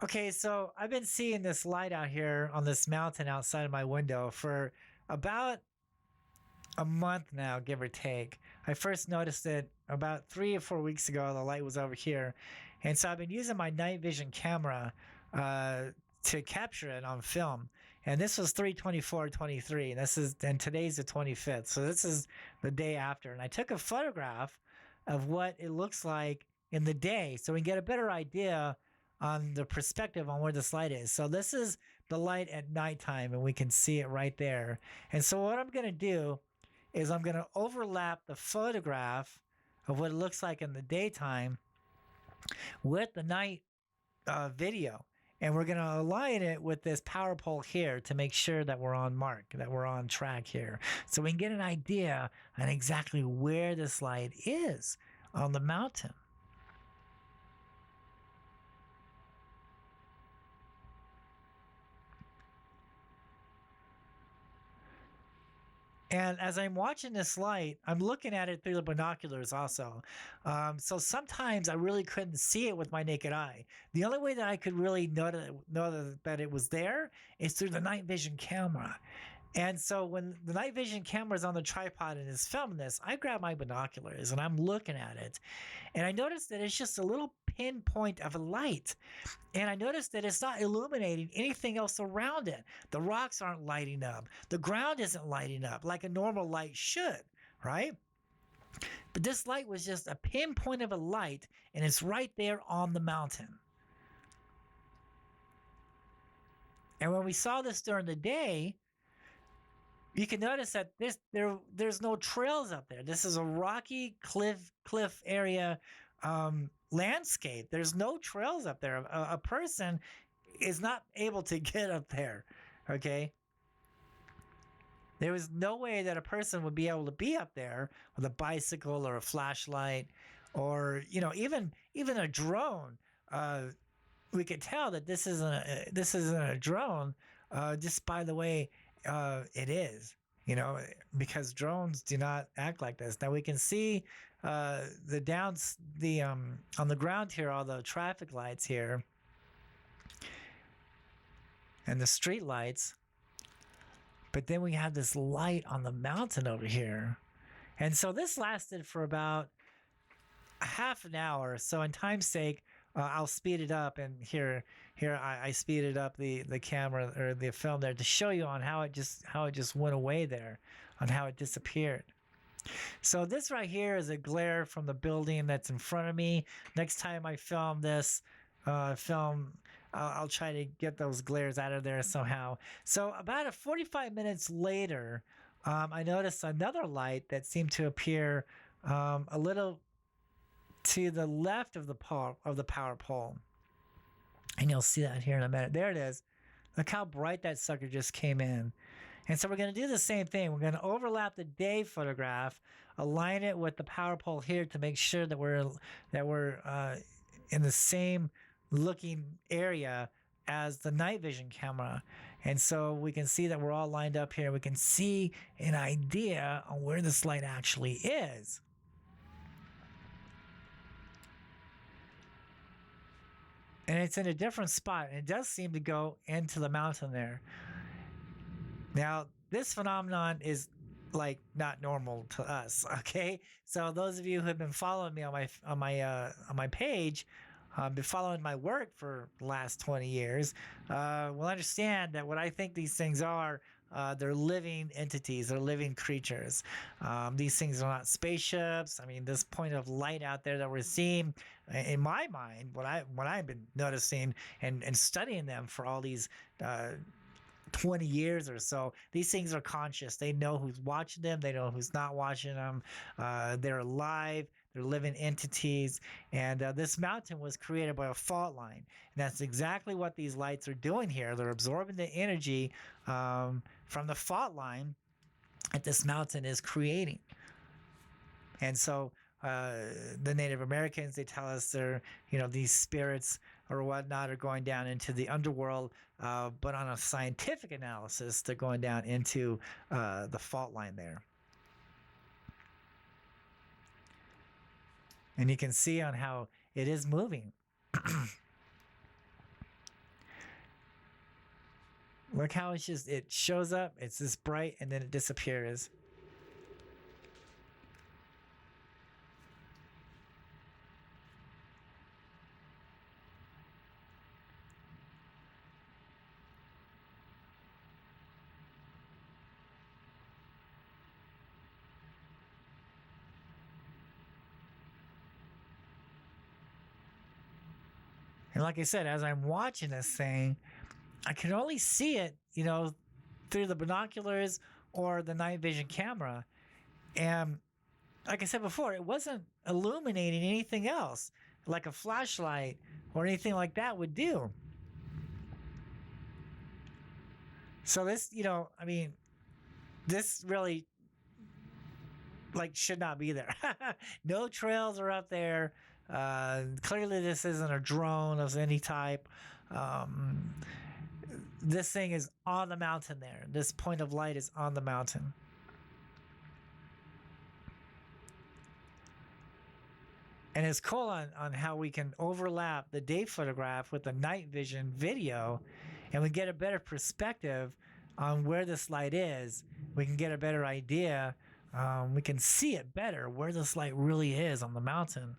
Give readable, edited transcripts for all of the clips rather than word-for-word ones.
Okay, so I've been seeing this light out here on this mountain outside of my window for about a month now, give or take. I first noticed it about 3 or 4 weeks ago. The light was over here. And so I've been using my night vision camera uh, to capture it on film. And this was 3/24/23. And today's the 25th. So this is the day after. And I took a photograph of what it looks like in the day so we can get a better idea on the perspective on where this light is. So this is the light at nighttime, and we can see it right there. And so what I'm going to do is I'm going to overlap the photograph of what it looks like in the daytime with the night video. And we're going to align it with this power pole here to make sure that we're on mark, that we're on track here. So we can get an idea on exactly where this light is on the mountain. And as I'm watching this light, I'm looking at it through the binoculars also. So sometimes I really couldn't see it with my naked eye. The only way that I could really know that it was there is through the night vision camera. And so when the night vision camera is on the tripod and is filming this, I grab my binoculars and I'm looking at it. And I noticed that it's just a little pinpoint of a light. And I noticed that it's not illuminating anything else around it. The rocks aren't lighting up. The ground isn't lighting up like a normal light should, right? But this light was just a pinpoint of a light, and it's right there on the mountain. And when we saw this during the day, you can notice that there's no trails up there. This is a rocky cliff area landscape. There's no trails up there. A person is not able to get up there. Okay. There was no way that a person would be able to be up there with a bicycle or a flashlight, or even a drone. We could tell that this isn't a drone just by the way it is. Because drones do not act like this. Now we can see the on the ground here, all the traffic lights here and the street lights. But then we have this light on the mountain over here. And so this lasted for about half an hour. So in time's sake, I'll speed it up. And here I speeded up the camera or the film there to show you on how it just went away there, on how it disappeared. So this right here is a glare from the building that's in front of me. Next time I film this I'll try to get those glares out of there somehow. So about 45 minutes later, I noticed another light that seemed to appear a little to the left of the power pole. And you'll see that here in a minute. There it is. Look how bright that sucker just came in. And so we're going to do the same thing. We're going to overlap the day photograph, align it with the power pole here to make sure that we're in the same looking area as the night vision camera. And so we can see that we're all lined up here. We can see an idea on where this light actually is. And it's in a different spot. And it does seem to go into the mountain there. Now, this phenomenon is like not normal to us, okay? So those of you who have been following me on my page, been following my work for the last 20 years, will understand that what I think these things are, they're living entities, they're living creatures. These things are not spaceships. I mean, this point of light out there that we're seeing, in my mind, what I've been noticing and studying them for all these 20 years or so, these things are conscious. They know who's watching them. They know who's not watching them. They're alive. They're living entities. And this mountain was created by a fault line. And that's exactly what these lights are doing here. They're absorbing the energy from the fault line that this mountain is creating. And so the Native Americans, they tell us these spirits or whatnot are going down into the underworld, but on a scientific analysis, they're going down into the fault line there. And you can see on how it is moving. Look how it shows up. It's this bright and then it disappears. And like I said, as I'm watching this thing, I can only see it, through the binoculars or the night vision camera. And like I said before, it wasn't illuminating anything else like a flashlight or anything like that would do. So this, this really should not be there. No trails are up there. Clearly, this isn't a drone of any type. This thing is on the mountain there. This point of light is on the mountain. And it's cool on how we can overlap the day photograph with the night vision video, and we get a better perspective on where this light is. We can get a better idea. We can see it better where this light really is on the mountain.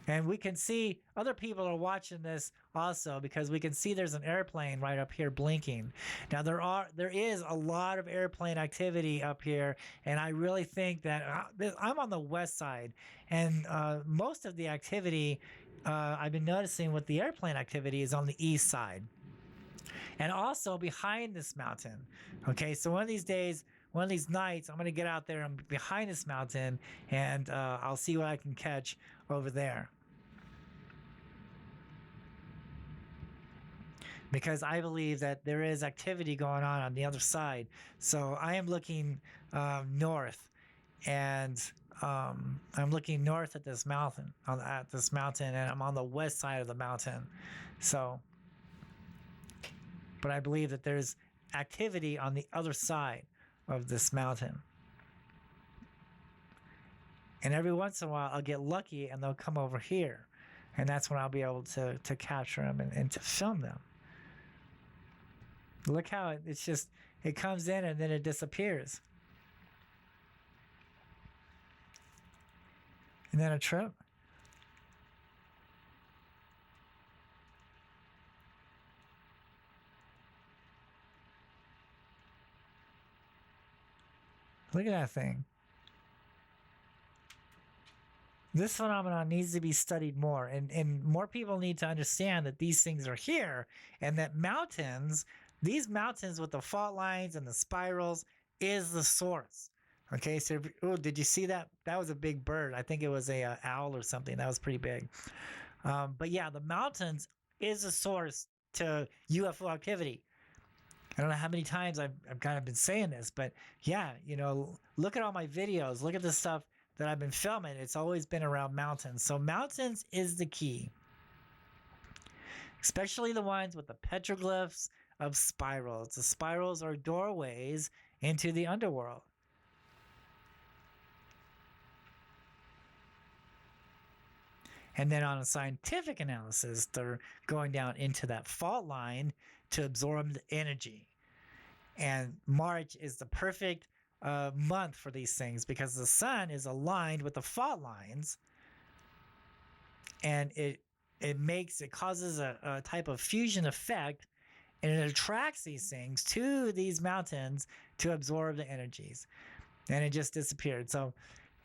And we can see other people are watching this also, because we can see there's an airplane right up here blinking. Now there is a lot of airplane activity up here, and I really think that I'm on the west side, and most of the activity I've been noticing with the airplane activity is on the east side, and also behind this mountain. Okay, so one of these days, one of these nights, I'm going to get out there and behind this mountain, and I'll see what I can catch over there. Because I believe that there is activity going on the other side. So I am looking north, and I'm looking north at this mountain, and I'm on the west side of the mountain. So, but I believe that there's activity on the other side of this mountain. And every once in a while, I'll get lucky and they'll come over here. And that's when I'll be able to capture them and to film them. Look how it comes in and then it disappears. Isn't that a trip? Look at that thing. This phenomenon needs to be studied more, and more people need to understand that these things are here, and that these mountains with the fault lines and the spirals is the source. Okay, so did you see that? That was a big bird. I think it was a owl or something. That was pretty big. But yeah, the mountains is a source to UFO activity. I don't know how many times I've kind of been saying this, but yeah, look at all my videos. Look at the stuff that I've been filming. It's always been around mountains. So mountains is the key, especially the ones with the petroglyphs of spirals. The spirals are doorways into the underworld. And then on a scientific analysis, they're going down into that fault line to absorb the energy. And March is the perfect month for these things, because the sun is aligned with the fault lines, and it causes a type of fusion effect, and it attracts these things to these mountains to absorb the energies, and it just disappeared. So,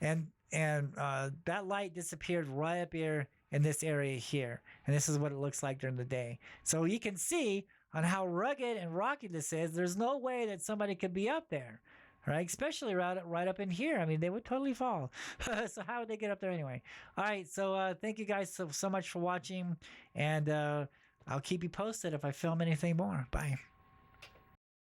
and that light disappeared right up here in this area here, and this is what it looks like during the day. So you can see on how rugged and rocky this is. There's no way that somebody could be up there, right? Especially right up in here. I mean, they would totally fall. So how would they get up there anyway? All right, so thank you guys so much for watching, and I'll keep you posted if I film anything more. Bye.